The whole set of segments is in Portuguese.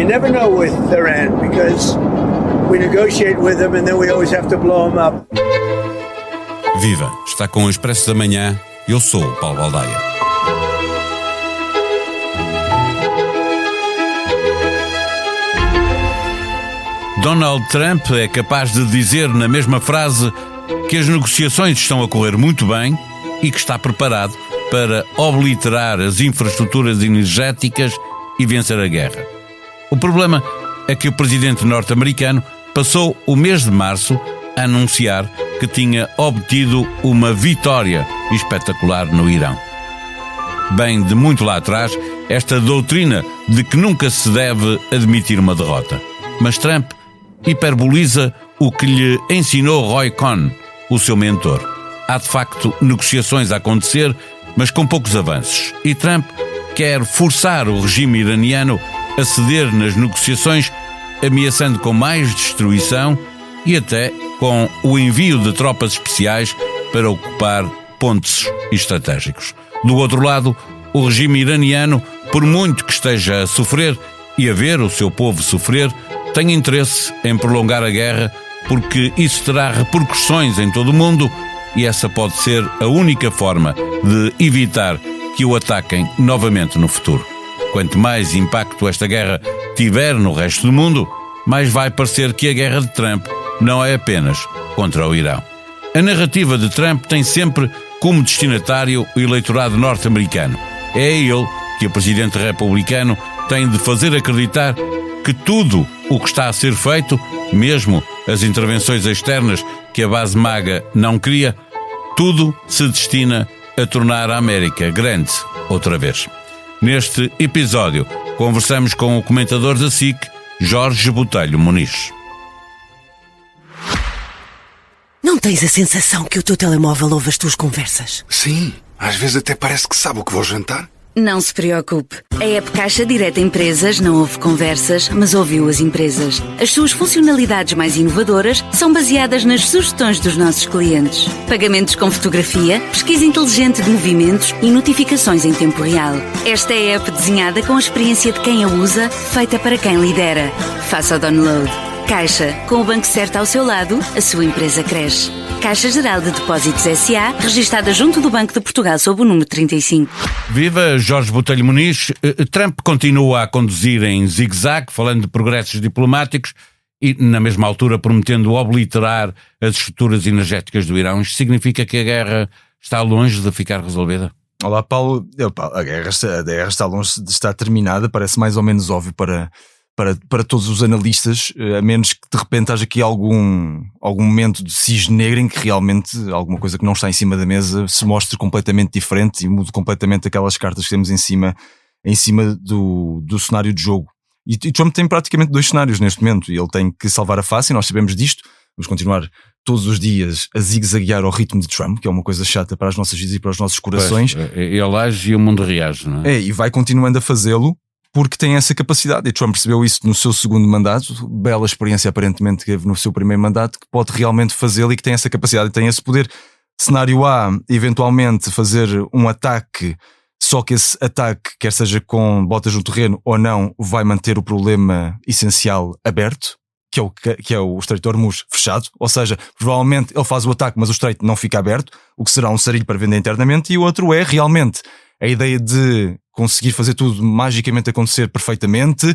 You never know with Iran because we negotiate with them and then we always have to blow them up. Viva! Está com o Expresso da Manhã. Eu sou o Paulo Baldaia. Donald Trump é capaz de dizer na mesma frase que as negociações estão a correr muito bem e que está preparado para obliterar as infraestruturas energéticas e vencer a guerra. O problema é que o presidente norte-americano passou o mês de março a anunciar que tinha obtido uma vitória espetacular no Irão. Bem de muito lá atrás, esta doutrina de que nunca se deve admitir uma derrota. Mas Trump hiperboliza o que lhe ensinou Roy Cohn, o seu mentor. Há de facto negociações a acontecer, mas com poucos avanços. E Trump quer forçar o regime iraniano a ceder nas negociações, ameaçando com mais destruição e até com o envio de tropas especiais para ocupar pontos estratégicos. Do outro lado, o regime iraniano, por muito que esteja a sofrer e a ver o seu povo sofrer, tem interesse em prolongar a guerra porque isso terá repercussões em todo o mundo e essa pode ser a única forma de evitar que o ataquem novamente no futuro. Quanto mais impacto esta guerra tiver no resto do mundo, mais vai parecer que a guerra de Trump não é apenas contra o Irão. A narrativa de Trump tem sempre como destinatário o eleitorado norte-americano. É a ele que o presidente republicano tem de fazer acreditar que tudo o que está a ser feito, mesmo as intervenções externas que a base MAGA não queria, tudo se destina a tornar a América grande outra vez. Neste episódio, conversamos com o comentador da SIC, Jorge Botelho Muniz. Não tens a sensação que o teu telemóvel ouve as tuas conversas? Sim, às vezes até parece que sabe o que vou jantar. Não se preocupe. A app Caixa Direta Empresas não ouve conversas, mas ouviu as empresas. As suas funcionalidades mais inovadoras são baseadas nas sugestões dos nossos clientes. Pagamentos com fotografia, pesquisa inteligente de movimentos e notificações em tempo real. Esta é a app desenhada com a experiência de quem a usa, feita para quem lidera. Faça o download. Caixa, com o banco certo ao seu lado, a sua empresa cresce. Caixa Geral de Depósitos S.A., registada junto do Banco de Portugal sob o número 35. Viva Jorge Botelho Muniz. Trump continua a conduzir em zigue-zague, falando de progressos diplomáticos e, na mesma altura, prometendo obliterar as estruturas energéticas do Irão. Isto significa que a guerra está longe de ficar resolvida? Olá, Paulo. A guerra está longe de estar terminada, parece mais ou menos óbvio para todos os analistas, a menos que de repente haja aqui algum momento de cisne negro em que realmente alguma coisa que não está em cima da mesa se mostre completamente diferente e mude completamente aquelas cartas que temos em cima do cenário de jogo. E Trump tem praticamente dois cenários neste momento, e ele tem que salvar a face, e nós sabemos disto. Vamos continuar todos os dias a zigue-zaguear ao ritmo de Trump, que é uma coisa chata para as nossas vidas e para os nossos corações. Pois, ele age e o mundo reage, não é? E vai continuando a fazê-lo, porque tem essa capacidade, e Trump percebeu isso no seu segundo mandato, bela experiência aparentemente que teve no seu primeiro mandato, que pode realmente fazê-lo e que tem essa capacidade e tem esse poder. Cenário A, eventualmente fazer um ataque, só que esse ataque, quer seja com botas no terreno ou não, vai manter o problema essencial aberto, que é o Estreito de Hormuz fechado, ou seja, provavelmente ele faz o ataque mas o Estreito não fica aberto, o que será um sarilho para vender internamente, e o outro é realmente a ideia de conseguir fazer tudo magicamente acontecer perfeitamente,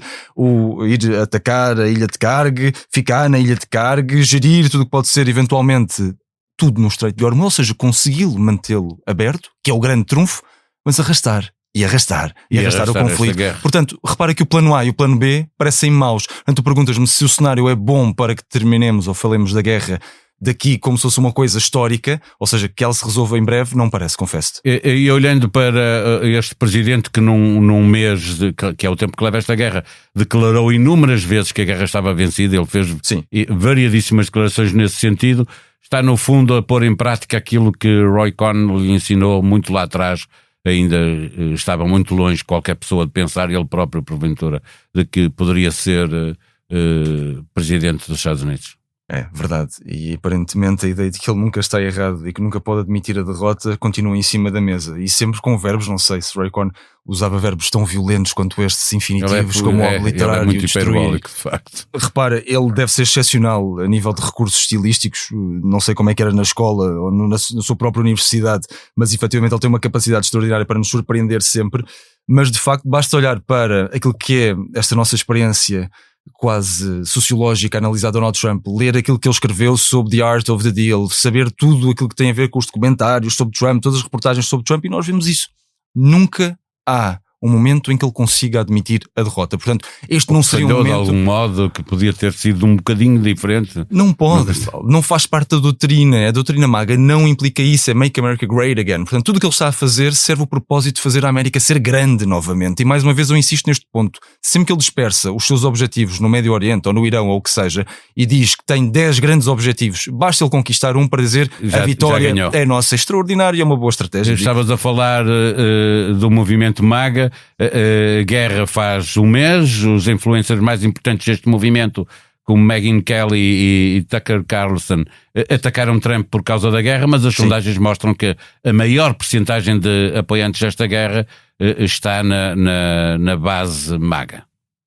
ir atacar a ilha de Karg, ficar na ilha de Karg, gerir tudo o que pode ser eventualmente tudo no Estreito de Hormuz, ou seja, consegui-lo mantê-lo aberto, que é o grande trunfo, mas arrastar o conflito. Portanto, repara que o plano A e o plano B parecem maus. Portanto, tu perguntas-me se o cenário é bom para que terminemos ou falemos da guerra daqui como se fosse uma coisa histórica, ou seja, que ela se resolva em breve, não parece, confesso-te. E olhando para este presidente que num mês, que é o tempo que leva esta guerra, declarou inúmeras vezes que a guerra estava vencida, ele fez variadíssimas declarações nesse sentido, está no fundo a pôr em prática aquilo que Roy Cohn lhe ensinou muito lá atrás. Ainda estava muito longe qualquer pessoa de pensar, ele próprio porventura, de que poderia ser presidente dos Estados Unidos. É verdade, e aparentemente a ideia de que ele nunca está errado e que nunca pode admitir a derrota continua em cima da mesa, e sempre com verbos. Não sei se Ray Conn usava verbos tão violentos quanto estes infinitivos, como obliterar e muito destruir. hiperbólico, de facto. Repara, ele deve ser excepcional a nível de recursos estilísticos. Não sei como é que era na escola ou na sua própria universidade, mas efetivamente ele tem uma capacidade extraordinária para nos surpreender sempre. Mas de facto basta olhar para aquilo que é esta nossa experiência quase sociológica, analisar Donald Trump, ler aquilo que ele escreveu sobre The Art of the Deal, saber tudo aquilo que tem a ver com os documentários sobre Trump, todas as reportagens sobre Trump, e nós vemos isso. Nunca há um momento em que ele consiga admitir a derrota. Portanto, este não seria um momento... de algum modo que podia ter sido um bocadinho diferente. Não pode, não faz parte da doutrina. A doutrina MAGA não implica isso, é Make America Great Again. Portanto, tudo o que ele está a fazer serve o propósito de fazer a América ser grande novamente. E mais uma vez eu insisto neste ponto. Sempre que ele dispersa os seus objetivos no Médio Oriente ou no Irão ou o que seja, e diz que tem 10 grandes objetivos, basta ele conquistar um para dizer a vitória é nossa. Extraordinária, é uma boa estratégia. Estavas a falar do movimento MAGA. A guerra faz um mês. Os influencers mais importantes deste movimento, como Megyn Kelly e Tucker Carlson, atacaram Trump por causa da guerra, mas as sondagens mostram que a maior percentagem de apoiantes desta guerra está na base MAGA.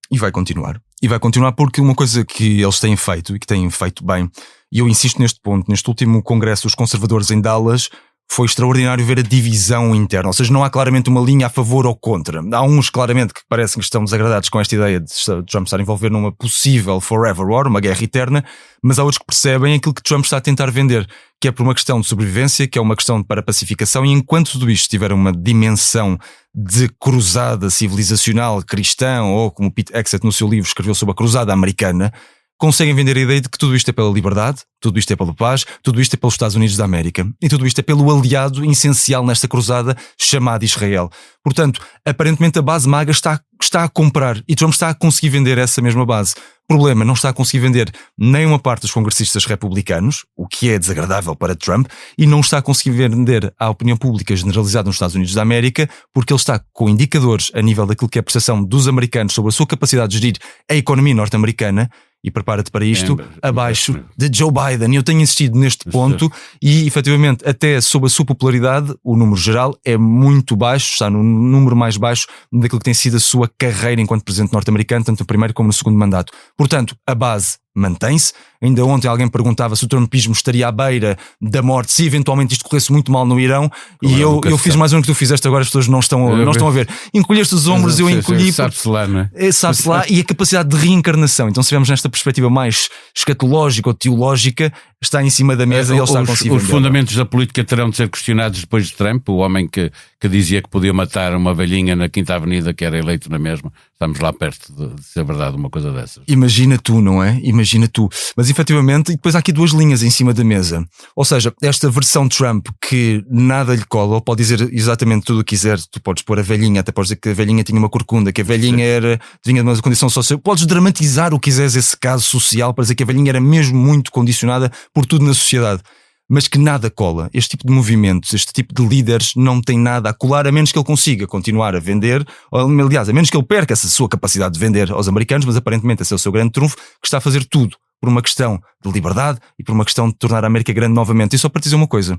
E vai continuar. E vai continuar porque uma coisa que eles têm feito e que têm feito bem, e eu insisto neste ponto, neste último congresso dos conservadores em Dallas, foi extraordinário ver a divisão interna. Ou seja, não há claramente uma linha a favor ou contra. Há uns claramente que parecem que estão desagradados com esta ideia de Trump estar envolvido numa possível forever war, uma guerra eterna, mas há outros que percebem aquilo que Trump está a tentar vender, que é por uma questão de sobrevivência, que é uma questão para pacificação, e enquanto tudo isto tiver uma dimensão de cruzada civilizacional cristã, ou como Pete Hegseth no seu livro escreveu sobre a cruzada americana, conseguem vender a ideia de que tudo isto é pela liberdade, tudo isto é pela paz, tudo isto é pelos Estados Unidos da América, e tudo isto é pelo aliado essencial nesta cruzada chamado Israel. Portanto, aparentemente a base MAGA está a comprar, e Trump está a conseguir vender essa mesma base. Problema, não está a conseguir vender nem uma parte dos congressistas republicanos, o que é desagradável para Trump, e não está a conseguir vender à opinião pública generalizada nos Estados Unidos da América, porque ele está com indicadores a nível daquilo que é a percepção dos americanos sobre a sua capacidade de gerir a economia norte-americana, e prepara-te para isto, abaixo de Joe Biden. E eu tenho insistido neste ponto, e efetivamente até sob a sua popularidade o número geral é muito baixo, está no número mais baixo daquilo que tem sido a sua carreira enquanto presidente norte-americano, tanto no primeiro como no segundo mandato. Portanto, a base mantém-se. Ainda ontem alguém perguntava se o trumpismo estaria à beira da morte, se eventualmente isto corresse muito mal no Irão, e eu fiz mais um que tu fizeste agora, as pessoas não estão a ver. Encolheste os ombros, eu encolhi. Sabe-se lá, não é? Sabe-se lá, e a capacidade de reencarnação. Então, se estivermos nesta perspectiva mais escatológica ou teológica, está em cima da mesa e ele está a conseguir. Os fundamentos da política terão de ser questionados depois de Trump, o homem que dizia que podia matar uma velhinha na Quinta Avenida, que era eleito na mesma. Estamos lá perto de ser verdade uma coisa dessas. Imagina tu, não é? Imagina tu. Mas efetivamente, e depois há aqui duas linhas em cima da mesa. Ou seja, esta versão Trump que nada lhe cola, ou pode dizer exatamente tudo o que quiser, tu podes pôr a velhinha, até podes dizer que a velhinha tinha uma corcunda, que a velhinha vinha de uma condição social. Podes dramatizar o que quiseres esse caso social para dizer que a velhinha era mesmo muito condicionada por tudo na sociedade. Mas que nada cola. Este tipo de movimentos, este tipo de líderes não tem nada a colar, a menos que ele consiga continuar a vender, ou, aliás, a menos que ele perca essa sua capacidade de vender aos americanos, mas aparentemente esse é o seu grande trunfo, que está a fazer tudo por uma questão de liberdade e por uma questão de tornar a América grande novamente. E só para dizer uma coisa,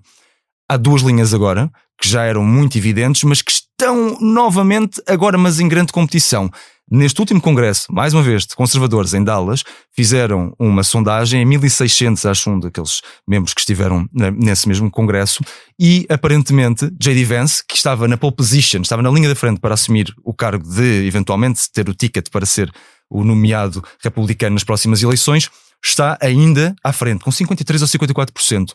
há duas linhas agora, que já eram muito evidentes, mas que estão novamente agora, mas em grande competição. Neste último congresso, mais uma vez, de conservadores em Dallas, fizeram uma sondagem a 1.600, acho, daqueles membros que estiveram nesse mesmo congresso, e aparentemente J.D. Vance, que estava na pole position, estava na linha da frente para assumir o cargo de, eventualmente, ter o ticket para ser o nomeado republicano nas próximas eleições, está ainda à frente, com 53% ou 54%.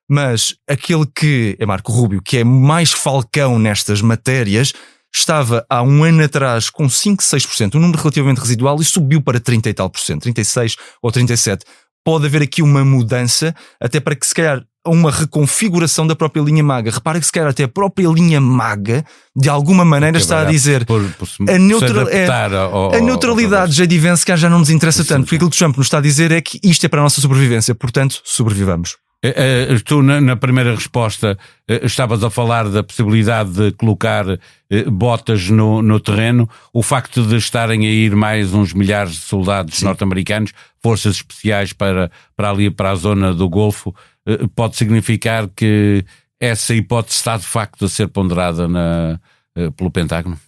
Mas aquele que é Marco Rubio, que é mais falcão nestas matérias, estava há um ano atrás com 5, 6%, um número relativamente residual, e subiu para 30 e tal por cento, 36 ou 37%. Pode haver aqui uma mudança, até para que se calhar uma reconfiguração da própria linha MAGA. Repara que se calhar até a própria linha MAGA, de alguma maneira, está a dizer a neutralidade de J.D. Vance, que já não nos interessa tanto, porque aquilo que Trump nos está a dizer é que isto é para a nossa sobrevivência, portanto, sobrevivamos. Tu, na primeira resposta, estavas a falar da possibilidade de colocar botas no terreno. O facto de estarem a ir mais uns milhares de soldados norte-americanos, forças especiais para ali, para a zona do Golfo, pode significar que essa hipótese está de facto a ser ponderada pelo Pentágono?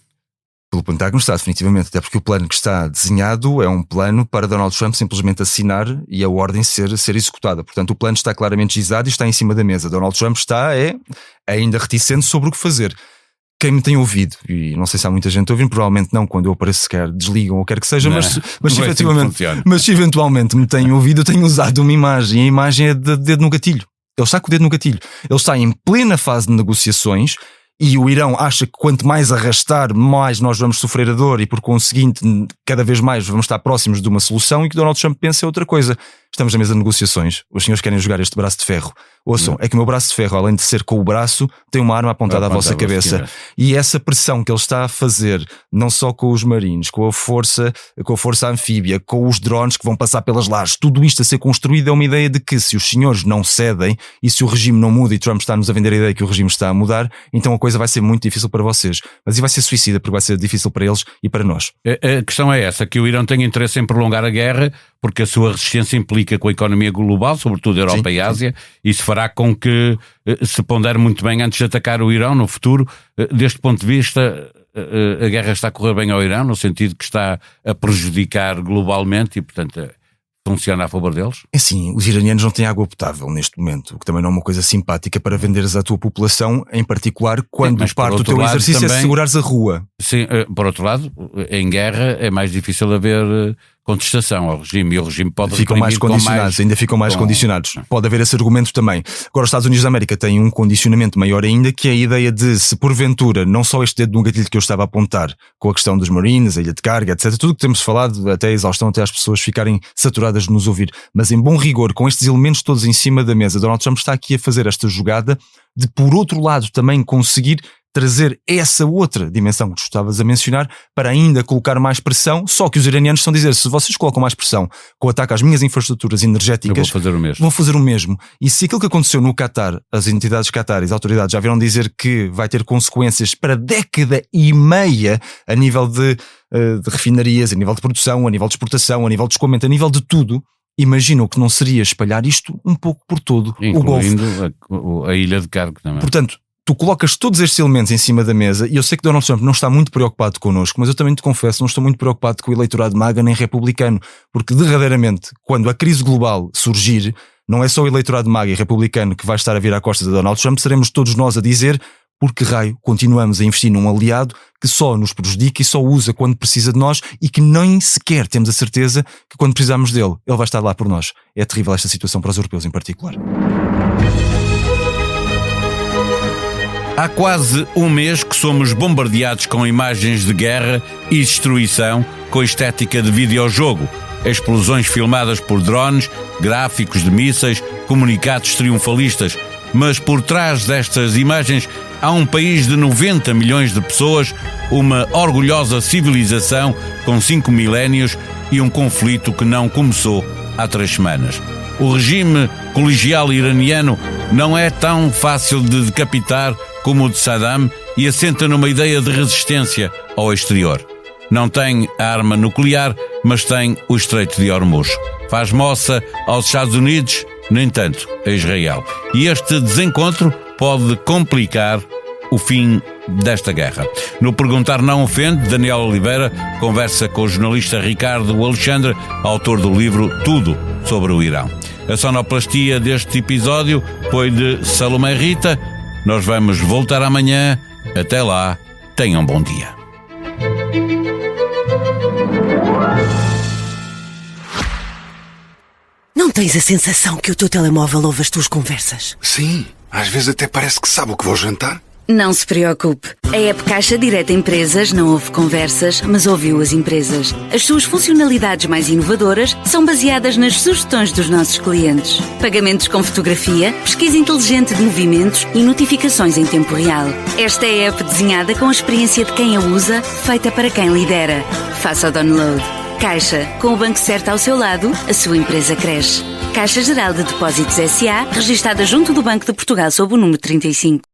Pelo Pentágono está, definitivamente, até porque o plano que está desenhado é um plano para Donald Trump simplesmente assinar e a ordem ser executada. Portanto, o plano está claramente gizado e está em cima da mesa. Donald Trump está ainda reticente sobre o que fazer. Quem me tem ouvido, e não sei se há muita gente ouvindo, provavelmente não, quando eu apareço sequer desligam ou quer que seja, mas se eventualmente me têm ouvido, eu tenho usado uma imagem, e a imagem é de dedo no gatilho. Ele está com o dedo no gatilho. Ele está em plena fase de negociações. E o Irão acha que quanto mais arrastar, mais nós vamos sofrer a dor e por conseguinte cada vez mais vamos estar próximos de uma solução, e que Donald Trump pensa outra coisa. Estamos na mesa de negociações, os senhores querem jogar este braço de ferro. Ouçam, é que o meu braço de ferro, além de ser com o braço, tem uma arma apontada à vossa cabeça. E essa pressão que ele está a fazer, não só com os marines, com a força anfíbia, com os drones que vão passar pelas lajes, tudo isto a ser construído é uma ideia de que se os senhores não cedem e se o regime não muda, e Trump está-nos a vender a ideia que o regime está a mudar, então a coisa vai ser muito difícil para vocês. Mas vai ser suicida, porque vai ser difícil para eles e para nós. A questão é essa, que o Irão tem interesse em prolongar a guerra, porque a sua resistência implica com a economia global, sobretudo a Europa e a Ásia, e isso fará com que se pondere muito bem antes de atacar o Irão no futuro. Deste ponto de vista, a guerra está a correr bem ao Irão, no sentido que está a prejudicar globalmente e, portanto, funciona a favor deles? É assim, os iranianos não têm água potável neste momento, o que também não é uma coisa simpática para venderes à tua população, em particular quando parte do teu exercício também, é segurares a rua. Sim, por outro lado, em guerra é mais difícil haver contestação ao regime, e o regime pode ficam mais condicionados, ainda ficam mais condicionados. Pode haver esse argumento também. Agora, os Estados Unidos da América têm um condicionamento maior ainda, que é a ideia de, se porventura, não só este dedo no gatilho que eu estava a apontar, com a questão dos Marines, a ilha de carga, etc., tudo o que temos falado, até a exaustão, até as pessoas ficarem saturadas de nos ouvir, mas em bom rigor, com estes elementos todos em cima da mesa, Donald Trump está aqui a fazer esta jogada de, por outro lado, também conseguir trazer essa outra dimensão que tu estavas a mencionar, para ainda colocar mais pressão. Só que os iranianos estão a dizer, se vocês colocam mais pressão com o ataque às minhas infraestruturas energéticas, eu vou fazer o mesmo. E se aquilo que aconteceu no Qatar, as entidades Qatar, as autoridades já vieram dizer que vai ter consequências para década e meia a nível de refinarias, a nível de produção, a nível de exportação, a nível de escoamento, a nível de tudo, imaginam que não seria espalhar isto um pouco por todo o Golfo. Incluindo a ilha de carga também. Portanto, tu colocas todos estes elementos em cima da mesa, e eu sei que Donald Trump não está muito preocupado connosco, mas eu também te confesso, não estou muito preocupado com o eleitorado MAGA nem republicano, porque verdadeiramente, quando a crise global surgir, não é só o eleitorado MAGA e republicano que vai estar a vir à costa de Donald Trump, seremos todos nós a dizer, por que raio continuamos a investir num aliado que só nos prejudica e só usa quando precisa de nós, e que nem sequer temos a certeza que quando precisamos dele, ele vai estar lá por nós. É terrível esta situação para os europeus em particular. Há quase um mês que somos bombardeados com imagens de guerra e destruição com estética de videojogo. Explosões filmadas por drones, gráficos de mísseis, comunicados triunfalistas. Mas por trás destas imagens há um país de 90 milhões de pessoas, uma orgulhosa civilização com 5 milénios e um conflito que não começou há 3 semanas. O regime colegial iraniano não é tão fácil de decapitar como o de Saddam e assenta numa ideia de resistência ao exterior. Não tem a arma nuclear, mas tem o Estreito de Hormuz. Faz moça aos Estados Unidos, no entanto, a Israel. E este desencontro pode complicar o fim desta guerra. No Perguntar Não Ofende, Daniel Oliveira conversa com o jornalista Ricardo Alexandre, autor do livro Tudo sobre o Irão. A sonoplastia deste episódio foi de Salomé Rita. Nós vamos voltar amanhã. Até lá, tenham um bom dia. Não tens a sensação que o teu telemóvel ouve as tuas conversas? Sim, às vezes até parece que sabe o que vou jantar. Não se preocupe. A app Caixa Direta Empresas não ouve conversas, mas ouviu as empresas. As suas funcionalidades mais inovadoras são baseadas nas sugestões dos nossos clientes. Pagamentos com fotografia, pesquisa inteligente de movimentos e notificações em tempo real. Esta é a app desenhada com a experiência de quem a usa, feita para quem lidera. Faça o download. Caixa, com o banco certo ao seu lado, a sua empresa cresce. Caixa Geral de Depósitos S.A., registada junto do Banco de Portugal sob o número 35.